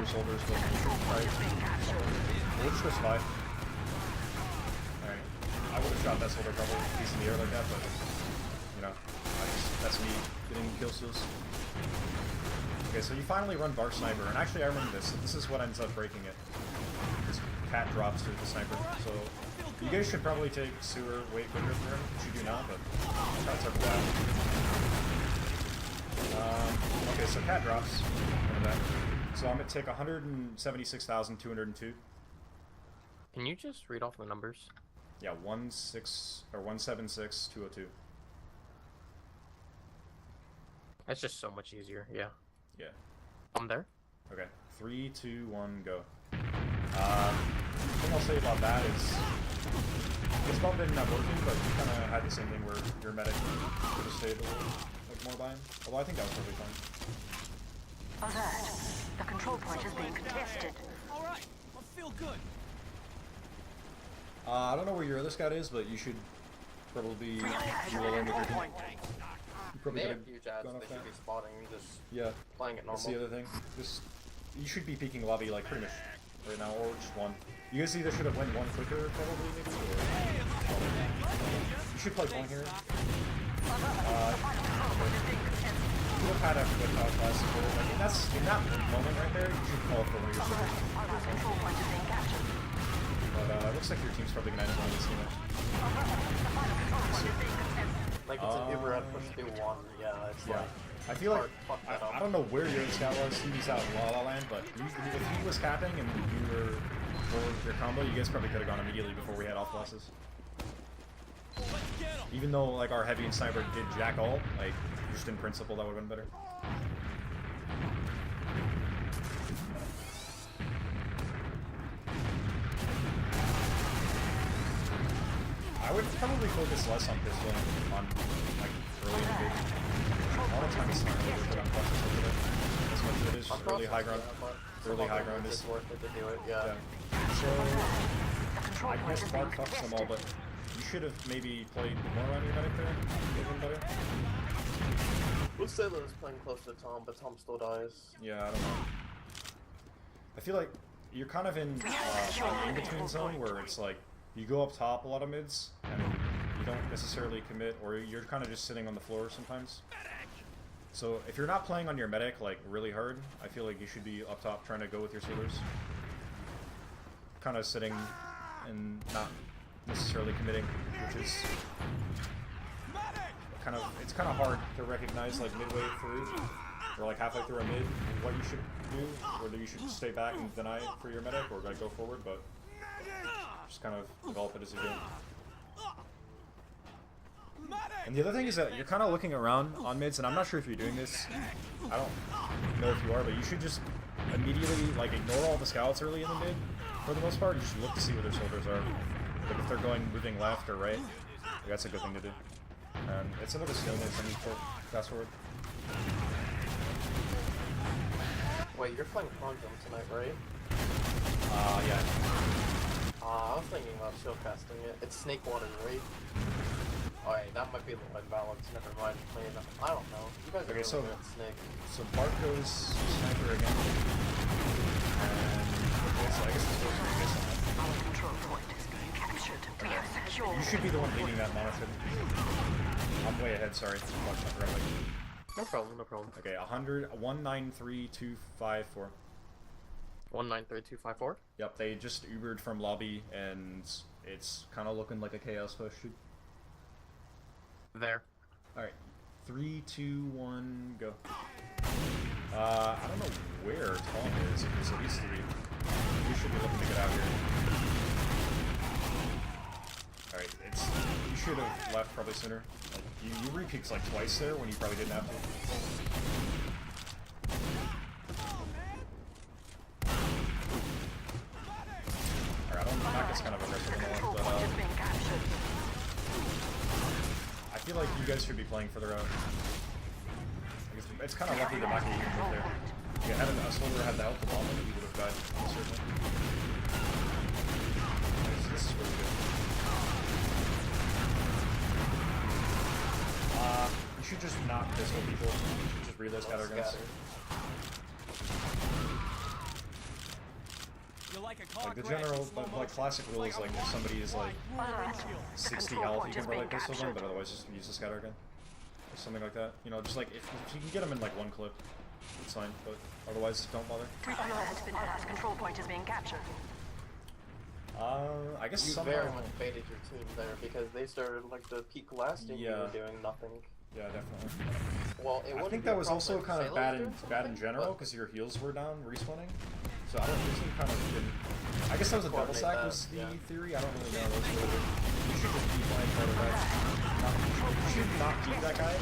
soldiers, but you should try. We'll just go spy. Alright. I would have shot that soldier probably a piece in the air like that, but, you know, that's me getting kill steals. Okay, so you finally run Bar Sniper, and actually I remember this. This is what ends up breaking it. This cat drops to the sniper, so you guys should probably take sewer way quicker for him, which you do now, but that took a while. Okay, so cat drops. Remember that. So I'm gonna take 176,202. Can you just read off the numbers? Yeah, 176,202. That's just so much easier, yeah. Yeah. I'm there. Okay. 3, 2, 1, go. The thing I'll say about that is it's probably been not working, but you kind of had the same thing where your medic could have stayed a little like more by him. Although I think that was probably fine. Alert. The control point is being contested. Alright, I feel good. I don't know where your other scout is, but you should probably be willing with your team. You probably They could have huge ads, have gone they off should that. be spotting, just Yeah. playing it normal. That's the other thing. Just you should be peeking lobby like pretty much right now, or just one. You guys either should have went one quicker, probably maybe, or you should play one here. You could have had a good class support. Like in that moment right there, you should call for one of your supers. But it looks like your team's probably gonna end up on this game. Like it's an Uber at push through one, yeah, it's like... I feel like, I don't know where your scout was, he was out in La La Land, but if he was capping and you were for your combo, you guys probably could have gone immediately before we had off losses. Even though like our heavy and sniper did jack all, like just in principle that would have been better. I would probably focus less on pistoling on like early in the game. All the time it's not really good on clutches over there. As much as it is early high ground. Early high ground is worth it to do it, yeah. So I guess Clark fucks them all, but you should have maybe played more on your medic there. Even better. We'll say that it's playing close to Tom, but Tom still dies. Yeah, I don't know. I feel like you're kind of in an in-between zone where it's like you go up top a lot of mids and you don't necessarily commit, or you're kind of just sitting on the floor sometimes. So if you're not playing on your medic like really hard, I feel like you should be up top trying to go with your sealers. Kind of sitting and not necessarily committing, which is it's kind of hard to recognize like midway through or like halfway through a mid what you should do, whether you should stay back and deny for your medic or like go forward, but just kind of develop it as you go. And the other thing is that you're kind of looking around on mids, and I'm not sure if you're doing this. I don't know if you are, but you should just immediately like ignore all the scouts early in the mid for the most part, and just look to see where their soldiers are. Like if they're moving left or right, that's a good thing to do. And it's another skill mid thing for fast forward. Wait, you're playing Quantum tonight, right? Yeah. I was thinking about shield casting it. It's Snake Water, right? Alright, that might be a little imbalance. Never mind. Playing. I don't know. You guys are Okay, really so good at Snake. So Bart goes sniper again. And okay, so I guess it's supposed to be this on that. Our control point is being captured. We have secured. You should be the one leading that monitor. I'm way ahead, sorry. Watch that correctly. No problem, no problem. Okay, 193,254. 193254? Yep, they just Ubered from lobby, and it's kind of looking like a chaos push. There. Alright, 3, 2, 1, go. I don't know where Tom is, because it used to be. We should be looking to get out here. Alright, you should have left probably sooner. Like, you re-peeked like twice there when you probably didn't have to. It's kind of aggressive on the left, but I feel like you guys should be playing further out. It's kind of lucky the Maki even moved there. If you had a soldier had the health to bomb it, he would have died, certainly. This is really good. You should just not pistol people. You should just relay scatter guns. Like the general, like classic rule is like if somebody is like 60 health, you can probably pistol them, but otherwise just use the scatter gun. Or something like that. You know, just like if you can get them in like one clip, it's fine, but otherwise don't bother. Alert, control point is being captured. I guess You somehow... very much baited your team there because they started like the peak last and you were doing nothing. Yeah, definitely. Well, it I wouldn't think be a that was problem also if kind of Sailors bad in doing general something, because your heals were down respawning. So I don't think kind of didn't. I guess that was a double Coordinate stack that, was the yeah. theory. I don't really know. That's what it is. You should just be playing part of that. You should not beat that guy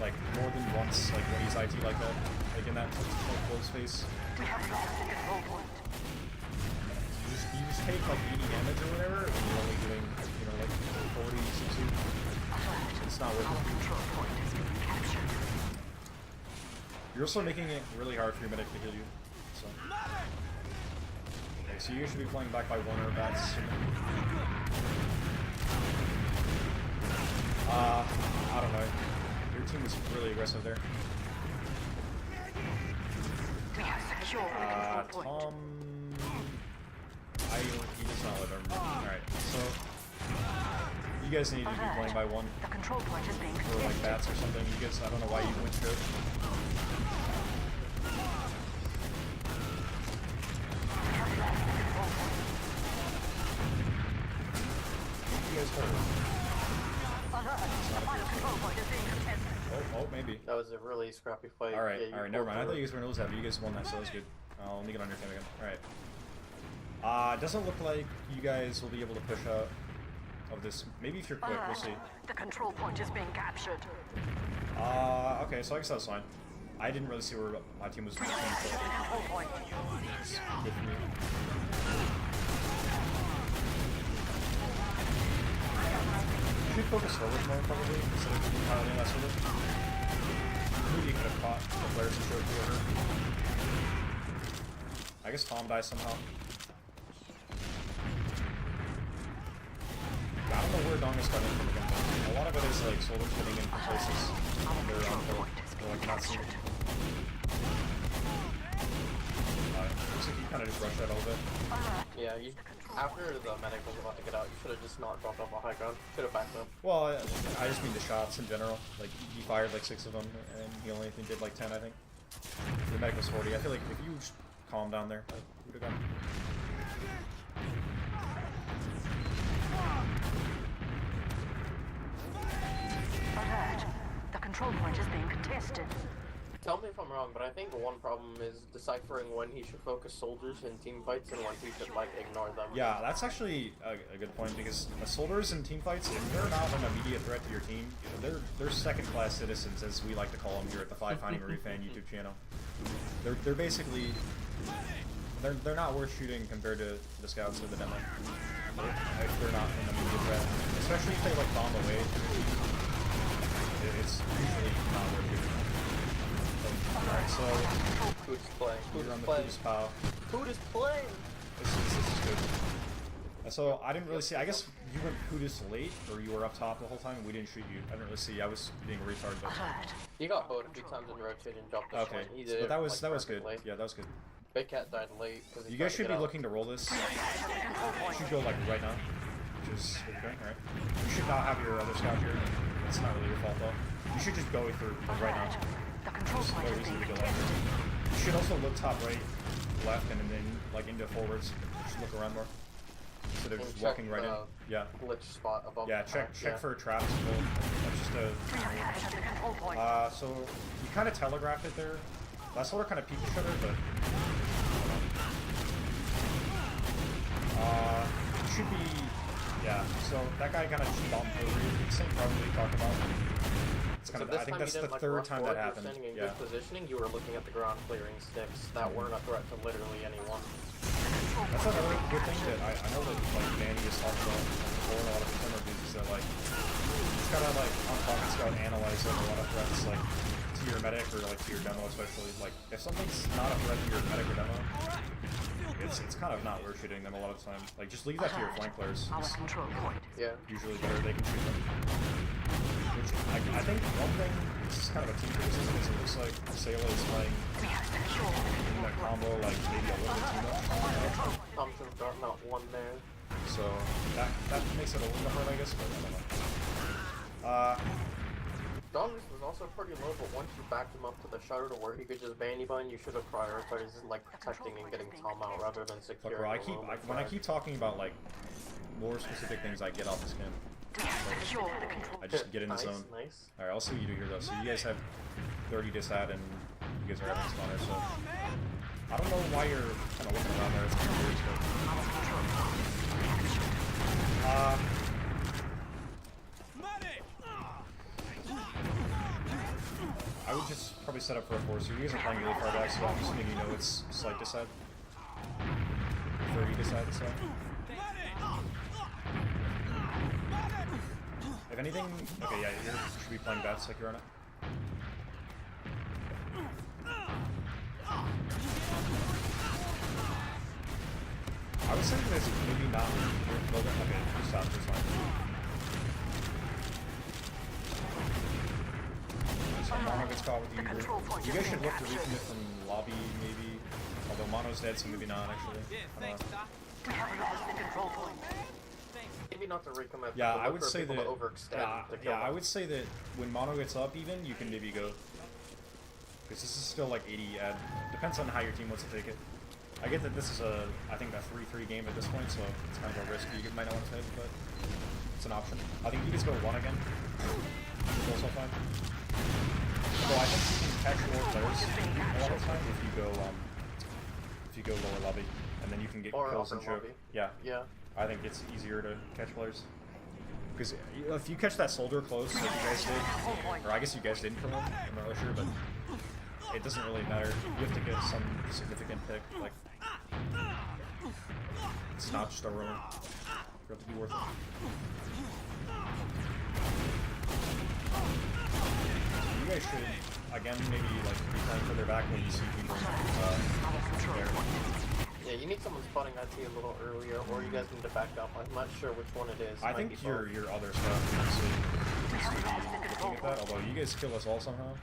like more than once, like when he's IT like that, like in that close space. We have lost the control point. You just take like 80 damage or whatever, and you're only doing, you know, like 40, 60. It's not worth Our it. control point is being captured. You're also making it really hard for your medic to heal you. So. Okay, so you should be playing back by one or bats. I don't know. Your team was really aggressive there. We have secured the control point. Tom... he does not live over. Alright, so... You guys need to be playing by one. The control point is being Or like bats or something. You guys, I don't know why you went to it. You guys heard. Oh, maybe. That was a really scrappy fight. Alright, Yeah, alright, never mind. I thought you guys were gonna lose that, but you guys won that, so that's good. Let me get on your team again. Alright. It doesn't look like you guys will be able to push out of this. Maybe if you're quick, we'll see. The control point is being captured. Okay, so I guess that's fine. I didn't really see where my team was going. Control point. Good for me. You should focus forward more, probably, instead of piloting that sort of. Maybe you could have caught the players and showed you over. I guess Tom dies somehow. I don't know where Dong is coming from again. A lot of it is like soldiers getting in from places they're unfilled. They're like not seen. Looks like you kind of just rushed that a little bit. Yeah, after the medic was about to get out, you should have just not dropped off a high ground. Should have backed up. Well, I just mean the shots in general. Like, he fired like 6 of them, and he only did like 10, I think. The medic was 40. I feel like if you just calm down there, you would have gone. Alert. The control point is being contested. Tell me if I'm wrong, but I think one problem is deciphering when he should focus soldiers in team fights and when he should, like, ignore them. Yeah, that's actually a good point, because soldiers in team fights, if they're not an immediate threat to your team, they're second-class citizens, as we like to call them here at the Finding Marie Fan YouTube channel. They're basically... They're not worth shooting compared to the scouts or the demo. If they're not an immediate threat. Especially if they, like, bomb away. It's usually not worth shooting. Alright, so... Who's playing? Who's on the Kudus POW. Who is playing? This is good. So, I didn't really see... I guess you went Kudus late, or you were up top the whole time, and we didn't shoot you. I didn't really see. I was being a retard, but... You got bowed a few times in rotate and dropped this Okay, one. He did but that was like, that was good. perfectly. Yeah, that was good. Big Cat died late. You guys should be looking to roll this. You should go like right now, which is okay. All right. You should not have your other scout here. It's not really your fault though. You should just go for right now. There's no reason to go left. You should also look top right, left, and then like into forwards. Just look around more instead of just walking right in. Yeah. Glitch spot above. Yeah. Check for traps. That's just a. So you kind of telegraphed it there. Last holder kind of peeked each other, but it should be, yeah. So that guy kind of just bumped over you. Same problem we talked about. It's kind of. I think that's the third time that happened. You were standing in Yeah. good positioning. You were looking at the ground, clearing sticks that weren't a threat to literally anyone. That's another good thing that I know that like Danny has talked about before in a lot of his interviews is that like you just gotta like on Pocket Scout analyze like a lot of threats like to your medic or like to your demo especially. Like if something's not a threat to your medic or demo, it's kind of not worth shooting them a lot of the time. Like just leave that to your flank players. It's Yeah. usually better, they can shoot them. Which I think one thing, this is kind of a team criticism, is it looks like Sayla is playing in the combo like maybe a little bit too much. Thompson's got not one there. So that makes it a little bit hard, I guess, but I don't know. Dominus was also pretty low, but once you backed him up to the shutter to where he could just ban anybody, you should have prioritized like protecting and getting Tom out rather than Look, securing. bro, when I keep talking about like more specific things, I get off the skin. I just get in the zone. Nice. Alright, I'll see what you do here though. So you guys have 30 disad and you guys are having spawner, so I don't know why you're kind of looking around there. It's kind of weird, but I would just probably set up for a 4. So you guys are playing really far back, so I'm assuming you know it's slight disad. 30 disad this way. If anything, okay, yeah, you should be playing bats like you're on it. I was thinking this maybe not build it. Okay, just stop this line. So Mono gets caught with you. You guys should look to recommit from lobby, maybe. Although Mono's dead, so maybe not actually. Maybe not to recommit. Yeah, I would say that. Overextend I would say that when Mono gets up, even you can maybe go. Because this is still like 80 ad. Depends on how your team wants to take it. I get that this is I think a 3-3 game at this point, so it's kind of a risk you might not want to take, but it's an option. I think you can go 1 again. It's also fine. So I think you can catch more players a lot of the time if you go lower lobby, and then you can get kills and choke. Yeah. Yeah. I think it's easier to catch players. Because if you catch that soldier close, like you guys did, or I guess you guys didn't kill him, I'm not really sure, but it doesn't really matter. You have to get some significant pick, like it's not just a roam. You have to be worth it. You guys should, again, maybe like be playing further back when you see people there. Yeah, you need someone spotting that T a little earlier, or you guys need to back up. I'm not sure which one it is. I think your other stuff needs to be looking at that, although you guys kill us all somehow.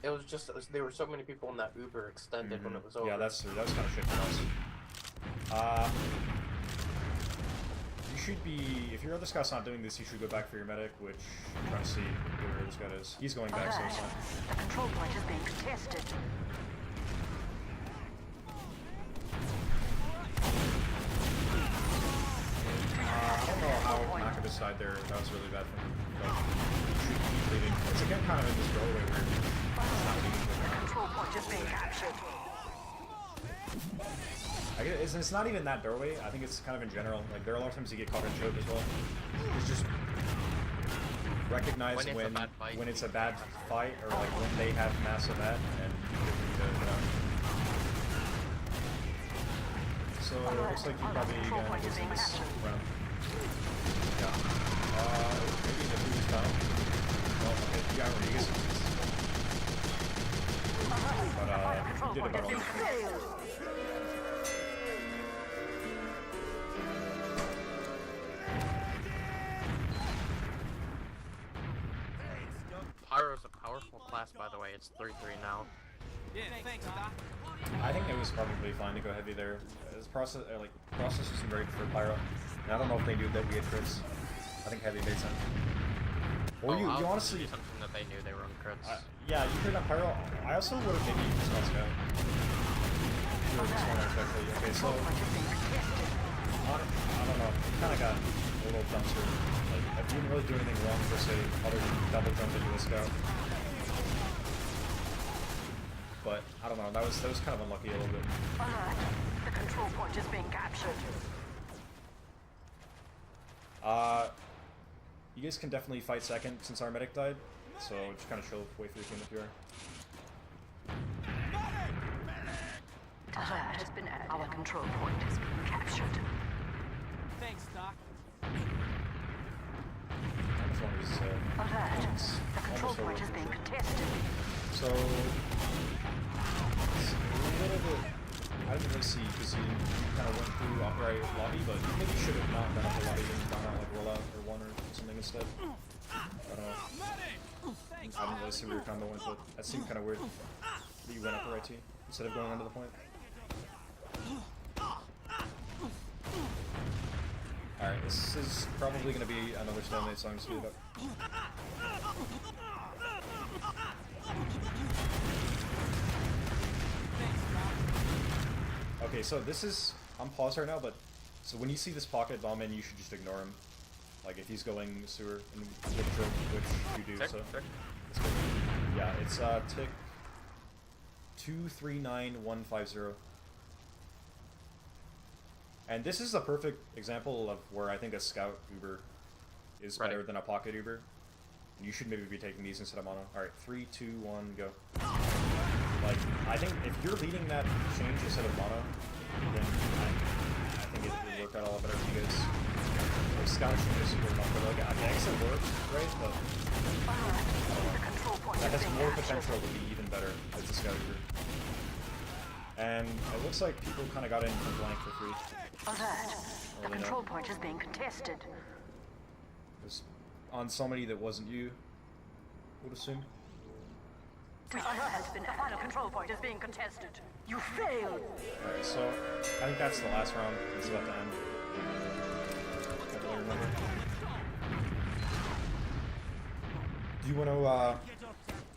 It was just, there were so many people in that Uber extended when it was over. Yeah, that's true. That was kind of shit for us. You should be, if your other scout's not doing this, you should go back for your medic, which I'm trying to see where this guy is. He's going back, so it's fine. The control point is being contested. I don't know how not going to decide there. That was really bad for him. But you should keep leaving. It's again kind of in this doorway where it's not leaving. The control point is being captured. I guess it's not even that doorway. I think it's kind of in general. Like there are a lot of times you get caught in choke as well. It's just recognize when it's a bad fight or like when they have massive ad and you know. So it looks like you probably gonna lose this round. Yeah. Maybe the food is down. Well, okay, you got Rodriguez. But you did about all these things. Pyro's a powerful class, by the way. It's 3-3 now. Yeah, thanks, Doc. I think it was probably fine to go heavy there. This process isn't very good for Pyro. And I don't know if they knew that we had crits. I think heavy made sense. Or you honestly something that they knew they were on crits. Yeah, you could have Pyro. I also would have maybe just not scout. Especially. Okay, so I don't know. You kind of got a little dumpster. Like, I didn't really do anything wrong per se, other than double jump into a scout. But I don't know. That was kind of unlucky a little bit. Alert! The control point is being captured. You guys can definitely fight second since our medic died, so just kind of chill, wait for your team to cure. Alert has been added. Our control point is being captured. Thanks, Doc. As long as Alert! The control point is being contested. so it's a little bit. I didn't really see because you kind of went through upright lobby, but you maybe should have not done up the lobby and gone out like rollout or one or something instead. I don't know. I didn't really see where your combo went, but that seemed kind of weird. that you went up the right T instead of going under the point. Alright, this is probably going to be another stalemate, so I'm going to speed it up. Okay, so this is... I'm paused right now, but... So when you see this pocket bomb in, you should just ignore him. Like, if he's going sewer, and which you do, so... It's good. Yeah, it's, tick... 239150. And this is a perfect example of where I think a scout Uber is better than a pocket Uber. And you should maybe be taking these instead of mono. Alright, 3, 2, 1, go. Like, I think if you're leading that change instead of mono, then I think it would work out a lot better for you guys. Like, scout changes were not good. Like, the exit works, right? But that has more potential to be even better as a scout Uber. And it looks like people kind of got in from blank for free. Alert! The control point is being contested. It was on somebody that wasn't you, would assume. The final control point is being contested. You failed! Alright, so I think that's the last round. It's about to end. Can't really remember. Do you want to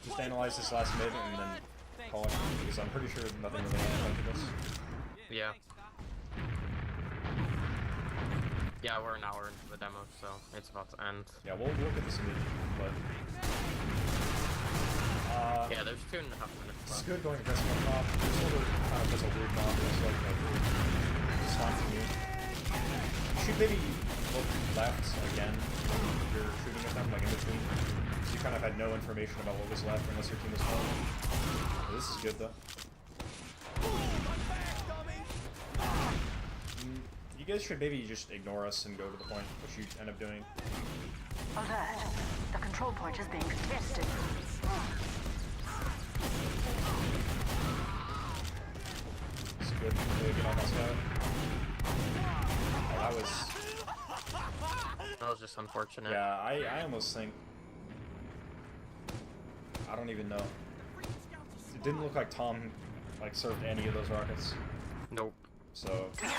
just analyze this last mid and then call it? Because I'm pretty sure nothing really happened to this. Yeah. Yeah, we're an hour into the demo, so it's about to end. Yeah, we'll look at this immediately, but... yeah, there's 2.5 minutes It's left. good going against one mob. This one kind of does a weird mob, it's like it's fine for me. You should maybe look left again when you're shooting at them, like in between. So you kind of had no information about what was left unless your team was falling. This is good though. You guys should maybe just ignore us and go to the point, which you end up doing. Alert! The control point is being contested. It's good. Really good on that side. Oh, That was just unfortunate. yeah, I almost think... I don't even know. It didn't look like Tom, like, served any of those rockets. Nope. So, it's kind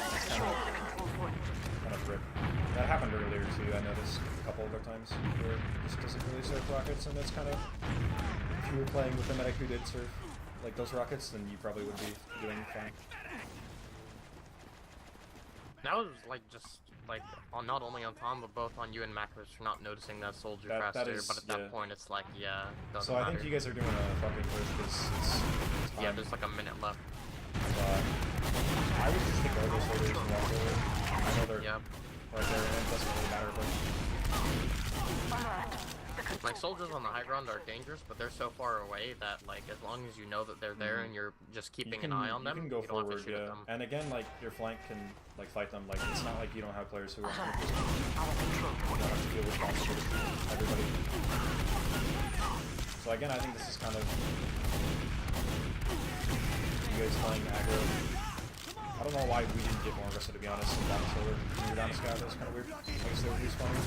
of rip. That happened earlier too, I noticed a couple other times where it just doesn't really serve rockets, and it's kind of... If you were playing with a medic who did serve, like, those rockets, then you probably would be doing fine. That was like just like on not only on Tom but both on you and Macros for not noticing that soldier That faster. is, but at that point, it's like doesn't So matter. I think you guys are doing a fucking push because it's time. Yeah, there's like a minute left. I would just ignore those soldiers and walk over. I know they're Yep. right there, and it doesn't really matter. But Like soldiers on the high ground are dangerous, but they're so far away that like as long as you know that they're there and you're just keeping an eye on them, you can go you don't forward, have to shoot at them. And again, like your flank can like fight them. Like it's not like you don't have players who are you don't have to feel responsible to shoot everybody. So again, I think this is kind of you guys playing aggro. I don't know why we didn't get more aggressive, to be honest. And down the shoulder, when we were down the scout, that was kind of weird. I guess they were respawning.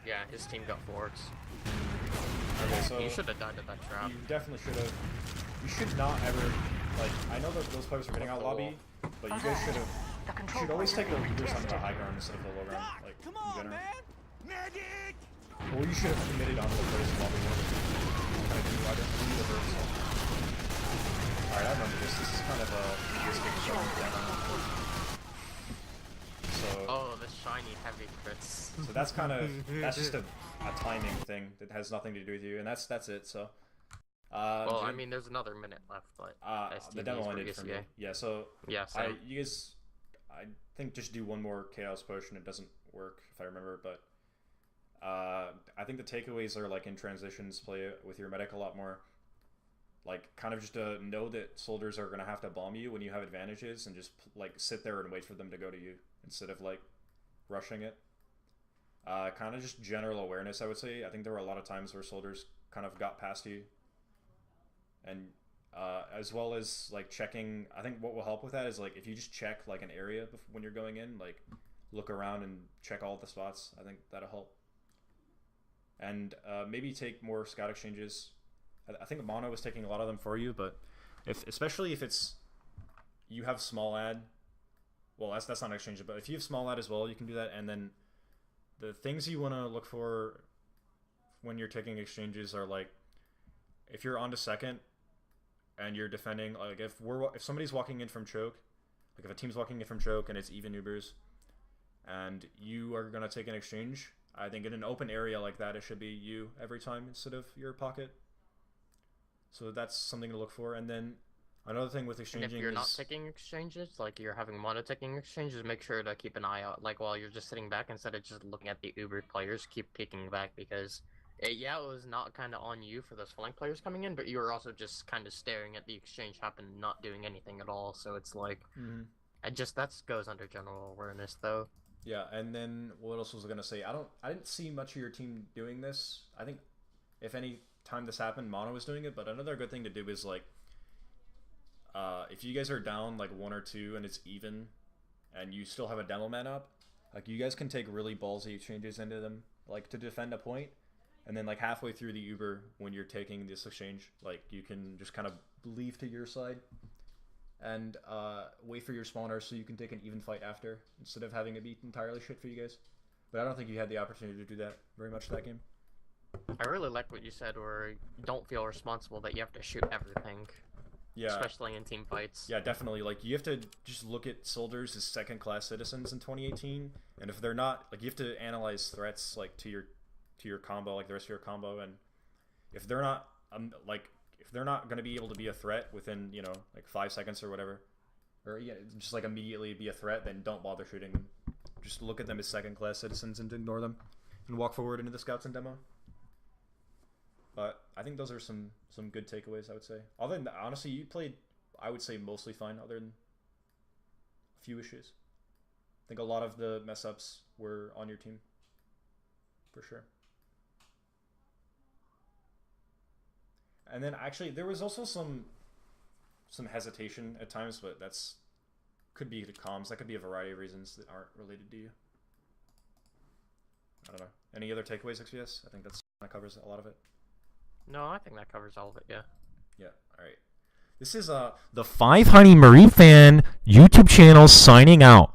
Yeah, his team got forwards. Okay, so You should have died at that trap. you definitely should have. You should not ever like. I know that those players are getting out lobby, but you guys should have. You should always take the leaders onto the high ground instead of the low ground, like in general. Medic! Or you should have committed onto the players in lobby. Kind of do either lead or reverse. Alright, I remember this. This is kind of a realistic demo. So, Oh, the shiny heavy crits. so that's kind of that's just a timing thing that has nothing to do with you, and that's it. So, Well, I mean, there's another minute left, but the STV demo is ended for me. SCA. Yeah, so Yeah, so you guys, I think just do one more chaos push and it doesn't work if I remember, but I think the takeaways are like in transitions, play with your medic a lot more. Like kind of just know that soldiers are gonna have to bomb you when you have advantages, and just like sit there and wait for them to go to you instead of like rushing it. Kind of just general awareness, I would say. I think there were a lot of times where soldiers kind of got past you, and as well as like checking. I think what will help with that is like if you just check like an area when you're going in, like look around and check all the spots. I think that'll help. And maybe take more scout exchanges. I think mono was taking a lot of them for you, but especially if it's you have small ad. Well, that's not an exchange, but if you have small ad as well, you can do that. And then the things you want to look for when you're taking exchanges are like if you're on to second and you're defending, like if somebody's walking in from choke, like if a team's walking in from choke and it's even Ubers, and you are gonna take an exchange, I think in an open area like that, it should be you every time instead of your pocket. So that's something to look for. And then another thing with exchanging And if you're is... not taking exchanges, like you're having mono taking exchanges, make sure to keep an eye out, like while you're just sitting back instead of just looking at the Uber players, keep peeking back because, it was not kind of on you for those flank players coming in, but you were also just kind of staring at the exchange happen, not doing anything at all. So it's like, that goes under general awareness though. Yeah, and then what else was I gonna say? I didn't see much of your team doing this. I think if any time this happened, mono was doing it. But another good thing to do is like, if you guys are down like 1 or 2 and it's even, and you still have a demo man up, like you guys can take really ballsy exchanges into them, like to defend a point, and then like halfway through the Uber when you're taking this exchange, like you can just kind of leave to your side and wait for your spawner so you can take an even fight after instead of having it be entirely shit for you guys. But I don't think you had the opportunity to do that very much that game. I really like what you said, where you don't feel responsible that you have to shoot everything. Yeah. Especially in team fights. Yeah, definitely. Like, you have to just look at soldiers as second-class citizens in 2018, and if they're not, like, you have to analyze threats, like, to your combo, like the rest of your combo, and if they're not, if they're not going to be able to be a threat within, you know, like 5 seconds or whatever, or yeah, just like immediately be a threat, then don't bother shooting them. Just look at them as second-class citizens and ignore them, and walk forward into the scouts and demo. But I think those are some good takeaways, I would say. Other than that, honestly, you played, I would say, mostly fine, other than a few issues. I think a lot of the mess-ups were on your team, for sure. And then, actually, there was also some hesitation at times, but that's could be the comms. That could be a variety of reasons that aren't related to you. I don't know. Any other takeaways, XPS? I think that's kind of covers a lot of it. No, I think that covers all of it, yeah. Yeah, alright. This is the 5 Honey Marie fan YouTube channel signing out.